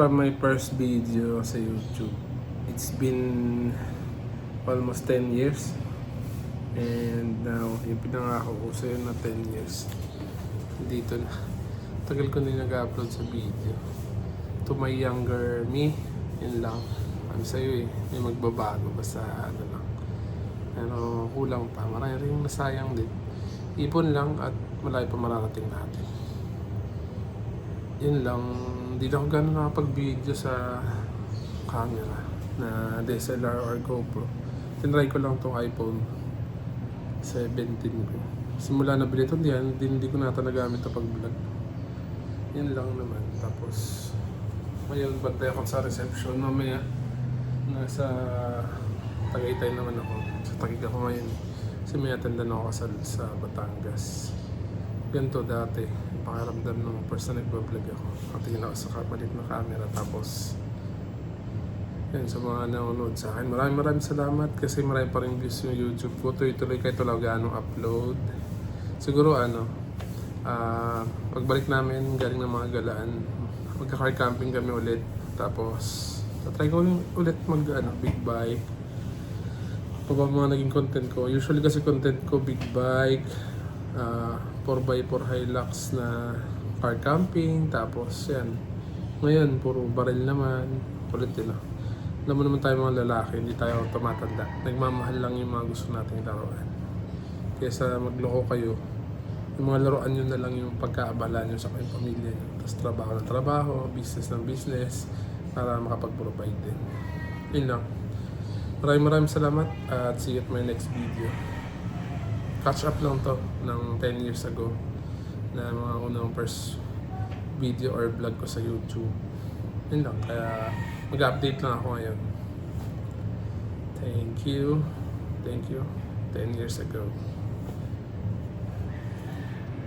from my first video sa YouTube. It's been almost 10 years. And now, yung pinangako ko sa'yo na 10 years. Dito na. Tagal ko na nag-upload sa video. To my younger me, yun lang. Ano sa'yo may magbabago. Basta ano lang. Pero kulang pa. Marami rin nasayang din. Ipon lang at malayo pa mararating natin. Yun lang. Hindi na ako gano'n nakapag-video sa camera na DSLR or GoPro. Tinry ko lang tong iPhone 17 ko. Simula na bili ito, hindi ko na ito nagamit ito pag-vlog. Yan lang naman. Tapos, ngayon bantay ako sa reception. Mamaya, nasa Tagaytay naman ako. Sa Taguig ako ngayon. Kasi may atendan ako sa Batangas. Ganito dati. Pakiramdam nung first na nagbablog ako. Nakatingin ako sa kapalit na camera. Tapos, yan, sa mga nanonood sa akin. Maraming salamat kasi marami pa rin views yung YouTube ko. Tuloy-tuloy kahit wala ganong upload. Siguro pagbalik namin galing ng mga galaan, magka-car camping kami ulit. Tapos, tatry ko ulit big bike. Pa mga naging content ko. Usually kasi content ko big bike, 4x4 Hilux na car camping. Tapos yan. Ngayon, puro baril naman. Ulit din Alam mo naman tayo mga lalaki, hindi tayo tumatanda. Nagmamahal lang yung mga gusto nating laruan. Kaysa magloko kayo, yung mga laruan nyo na lang yung pagkaabala nyo sa kayong pamilya nyo. Tapos trabaho ng trabaho, business ng business, para makapag-provide din. Yun lang. Maraming salamat at see you at my next video. Catch up lang to ng 10 years ago na mga unang first video or vlog ko sa YouTube. Yun lang, kaya mag-update lang ako ngayon. Thank you. 10 years ago.